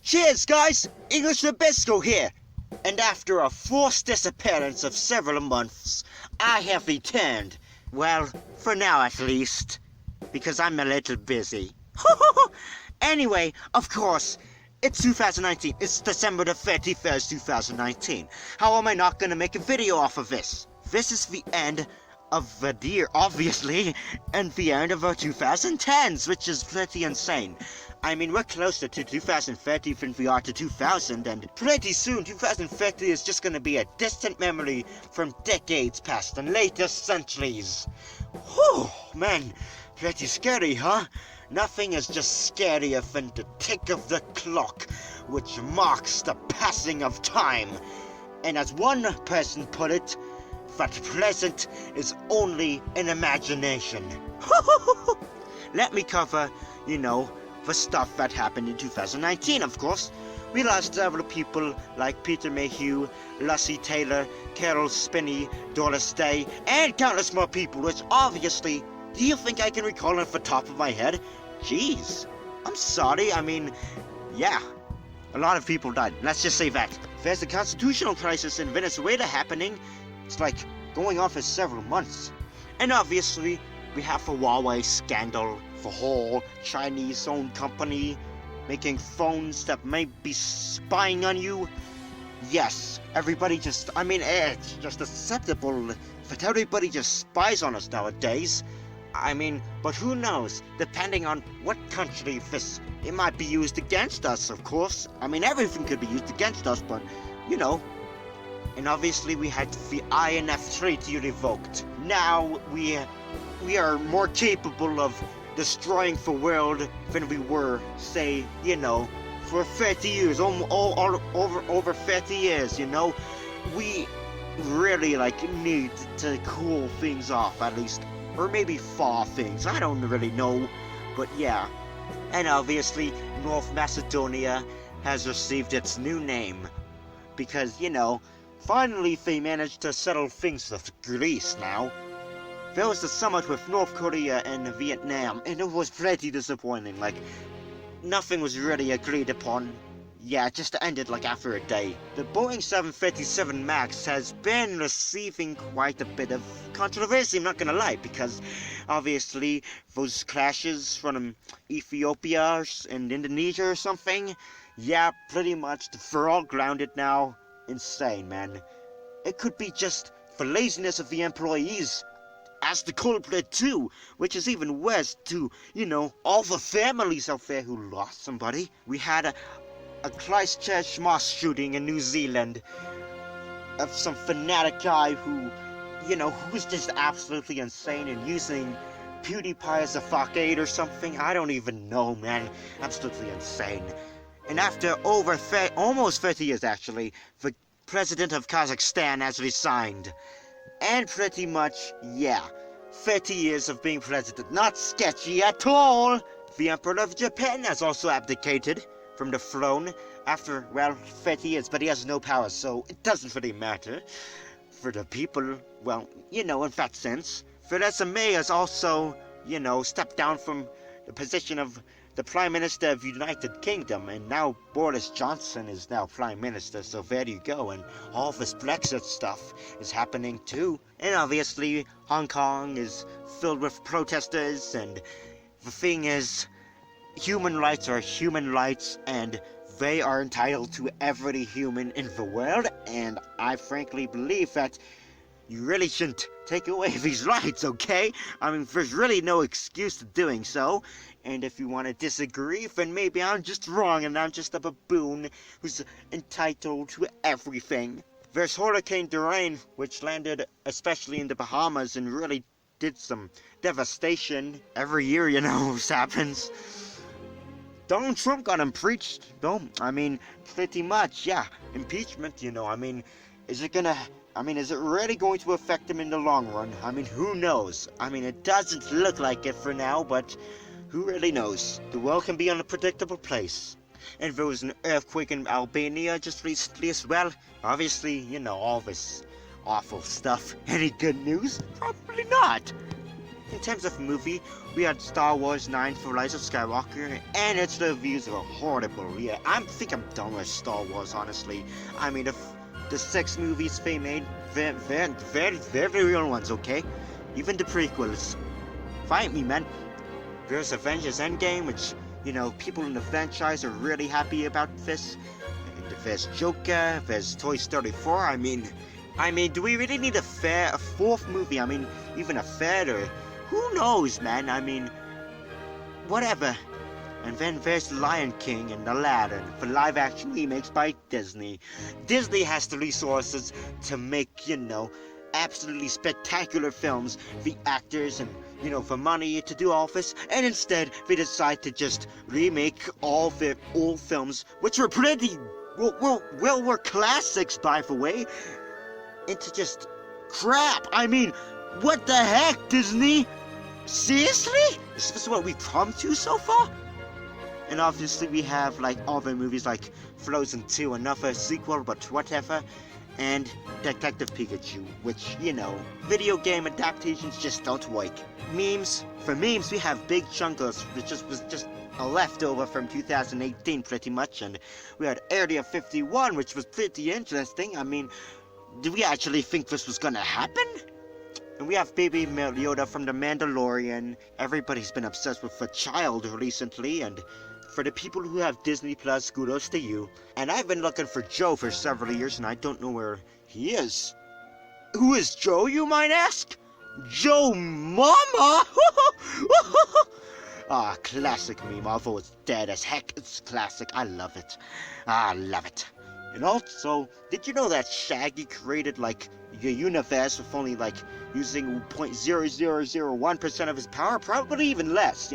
Cheers, guys! English Rabisco here! And after a forced disappearance of several months, I have returned. Well, for now at least. Because I'm a little busy. Anyway, of course, it's 2019. It's December the 31st, 2019. How am I not gonna make a video off of this? This is the end of the year, obviously, and the end of our 2010s, which is pretty insane. I mean, we're closer to 2030 than we are to 2000, and pretty soon 2030 is just gonna be a distant memory from decades past and later centuries. Whew, man, pretty scary, huh? Nothing is just scarier than the tick of the clock, which marks the passing of time. And as one person put it, that present is only an imagination. Let me cover, the stuff that happened in 2019, of course. We lost several people like Peter Mayhew, Lassie Taylor, Carol Spinney, Doris Day, and countless more people, which obviously, do you think I can recall off the top of my head? Jeez, I'm sorry, yeah, a lot of people died, let's just say that. There's a constitutional crisis in Venezuela happening. It's like going on for several months. And obviously, we have the Huawei scandal, the whole Chinese-owned company making phones that may be spying on you. Yes, everybody it's just acceptable that everybody just spies on us nowadays. But who knows, depending on what country it might be used against us, of course. Everything could be used against us, but, And obviously we had the INF Treaty revoked. Now we are more capable of destroying the world than we were, say, for 30 years, over 30 years, We really, need to cool things off, at least. Or maybe thaw things, I don't really know. But yeah. And obviously, North Macedonia has received its new name. Because, finally they managed to settle things with Greece now. There was a summit with North Korea and Vietnam, and it was pretty disappointing. Nothing was really agreed upon. Yeah, it just ended after a day. The Boeing 737 MAX has been receiving quite a bit of controversy, I'm not gonna lie, because obviously those crashes from Ethiopia and Indonesia or something, yeah, pretty much, they're all grounded now. Insane, man. It could be just the laziness of the employees as the culprit too, which is even worse to, all the families out there who lost somebody. We had a Christchurch mosque shooting in New Zealand of some fanatic guy who, who's just absolutely insane and using PewDiePie as a facade or something. I don't even know, man. Absolutely insane. And after almost 30 years, actually, the president of Kazakhstan has resigned. And pretty much, yeah, 30 years of being president. Not sketchy at all. The Emperor of Japan has also abdicated from the throne after, 30 years, but he has no power, so it doesn't really matter. For the people, in that sense. Theresa May has also, stepped down from the position of the Prime Minister of the United Kingdom, and now Boris Johnson is now Prime Minister, so there you go, and all this Brexit stuff is happening too. And obviously, Hong Kong is filled with protesters, and the thing is, human rights are human rights, and they are entitled to every human in the world, and I frankly believe that you really shouldn't take away these rights, okay? There's really no excuse to doing so, and if you want to disagree, then maybe I'm just wrong and I'm just a baboon who's entitled to everything. There's Hurricane Dorian, which landed especially in the Bahamas and really did some devastation. Every year, this happens. Donald Trump got impeached, though. Pretty much, yeah. Impeachment, is it really going to affect him in the long run? Who knows? It doesn't look like it for now, but who really knows? The world can be an unpredictable place. And there was an earthquake in Albania just recently as well. Obviously, all this awful stuff. Any good news? Probably not. in terms of movie, we had Star Wars 9 for Rise of Skywalker, and its reviews were horrible. Yeah, I think I'm done with Star Wars, honestly. I mean, the 6 movies they made, very real ones, okay? Even the prequels. Fight me, man. There's Avengers Endgame, which, people in the franchise are really happy about this. And there's Joker, there's Toy Story 4, I mean, do we really need a 4th movie? I mean, even a third, or who knows, man? I mean, whatever. And then there's The Lion King and Aladdin for live-action remakes by Disney. Disney has the resources to make, absolutely spectacular films, the actors and, for money to do all this, and instead they decide to just remake all their old films, which were were classics, by the way, into just crap. I mean, what the heck, Disney? Seriously? Is this what we've come to so far? And obviously we have, other movies like Frozen 2, another sequel, but whatever, and Detective Pikachu, which, video game adaptations just don't work. Memes. For memes, we have Big Chunkers, which was just a leftover from 2018, pretty much, and we had Area 51, which was pretty interesting. I mean, do we actually think this was gonna happen? And we have Baby Yoda from The Mandalorian. Everybody's been obsessed with the child recently, and for the people who have Disney Plus, kudos to you. And I've been looking for Joe for several years, and I don't know where he is. Who is Joe, you might ask? Joe Mama? Ah, classic meme, although it's dead as heck. It's classic. I love it. I love it. And also, did you know that Shaggy created, a universe with only, using 0.0001% of his power? Probably even less,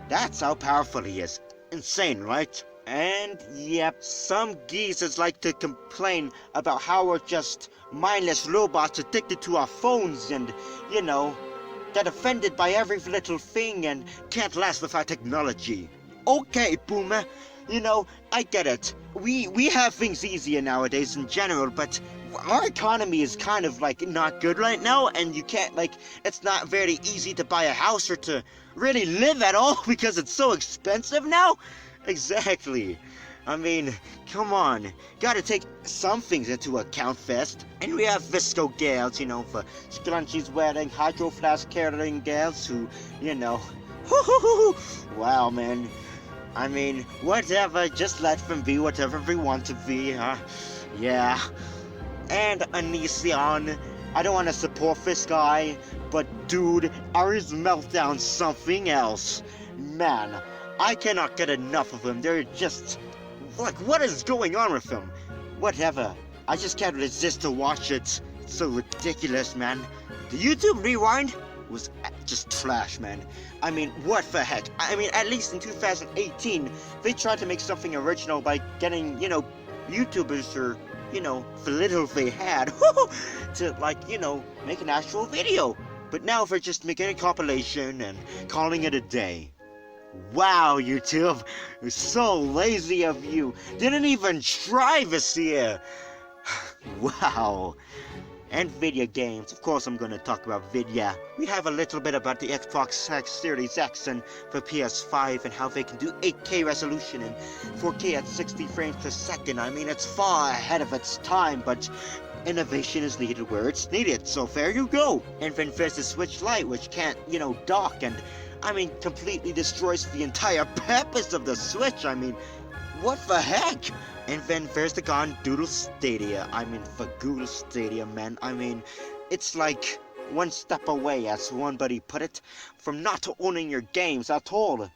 That's how powerful he is. Insane, right? And, yep, some geezers like to complain about how we're just mindless robots addicted to our phones and, get offended by every little thing and can't last without technology. Okay, Boomer, I get it. We have things easier nowadays in general, but our economy is kind of, not good right now, and you can't, it's not very easy to buy a house or to really live at all because it's so expensive now? Exactly. I mean, come on. Gotta take some things into account first. And we have Visco gals, for scrunchies wearing, hydro flask carrying gals who, wow, man. I mean, whatever, just let them be whatever they want to be, huh? Yeah. And Onision, I don't want to support this guy, but dude, are his meltdowns something else? Man, I cannot get enough of him. They're just, what is going on with him? Whatever, I just can't resist to watch it. It's so ridiculous, man. The YouTube Rewind was just trash, man. I mean, what the heck? I mean, at least in 2018, they tried to make something original by getting, YouTubers or, the little they had, to, make an actual video. But now they're just making a compilation and calling it a day. Wow, YouTube, you're so lazy of you. Didn't even try this year. Wow. And video games. Of course I'm gonna talk about video. We have a little bit about the Xbox X Series X and for PS5 and how they can do 8K resolution and 4K at 60 frames per second. I mean, it's far ahead of its time, but innovation is needed where it's needed, so there you go. And then there's the Switch Lite, which can't, dock and, completely destroys the entire purpose of the Switch. I mean, what the heck? And then there's the gone Doodle Stadia. For Google Stadia, man. It's like one step away, as somebody put it, from not owning your games at all.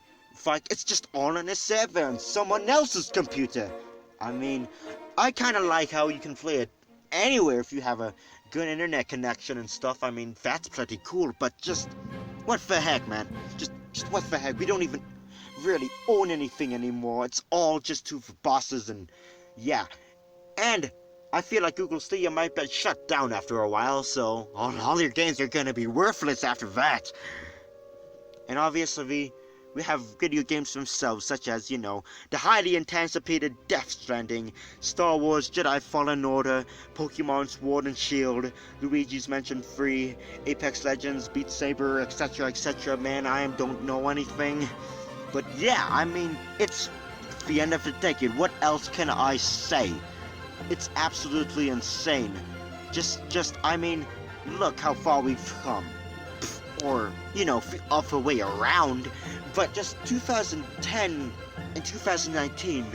It's just all on a server on someone else's computer. I kind of like how you can play it anywhere if you have a good internet connection and stuff. That's pretty cool, but just, what the heck, man? Just what the heck? We don't even really own anything anymore. It's all just to bosses and, yeah. And I feel like Google Stadia might be shut down after a while, so all your games are gonna be worthless after that. And obviously, we have video games themselves, such as, the highly anticipated Death Stranding, Star Wars Jedi Fallen Order, Pokemon Sword and Shield, Luigi's Mansion 3, Apex Legends, Beat Saber, etc., etc. Man, I don't know anything. But yeah, I mean, it's the end of the decade. What else can I say? It's absolutely insane. I mean, look how far we've come. Or, other way around. But just 2010 and 2019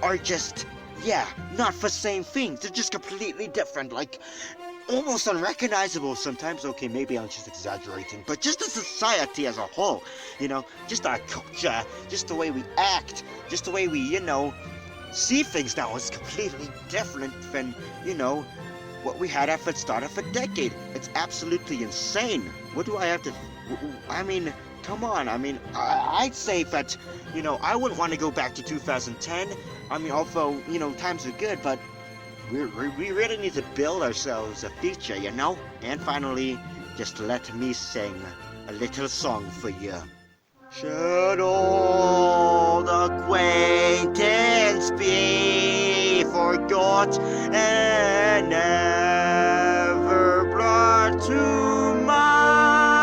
are just, not the same things. They're just completely different. Like, almost unrecognizable sometimes. Okay, maybe I'm just exaggerating. But just a society as a whole, just our culture, just the way we act, just the way we, see things now is completely different than, what we had at the start of the decade. It's absolutely insane. What do I have to... I mean, come on. I mean, I'd say that, I wouldn't want to go back to 2010. I mean, although, times are good, but we really need to build ourselves a future, And finally, just let me sing a little song for you. Should old acquaintance be forgot and never brought to mind?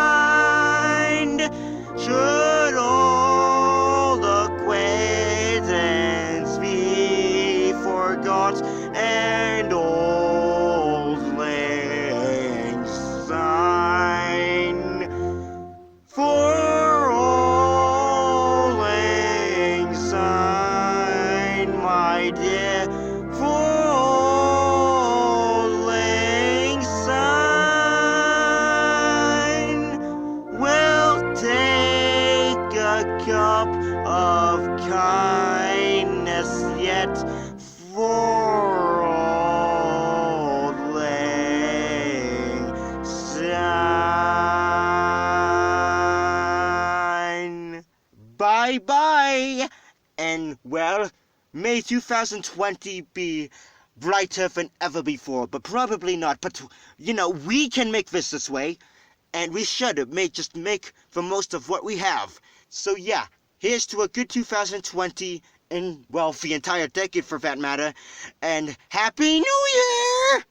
Should old acquaintance be forgot and old lang syne? For my dear, for old lang syne, we'll take a cup of kindness yet for old lang syne. Bye-bye, and well, may 2020 be brighter than ever before, but probably not. But, we can make this way, and we should just make the most of what we have. So yeah, here's to a good 2020, and, well, the entire decade for that matter, and Happy New Year!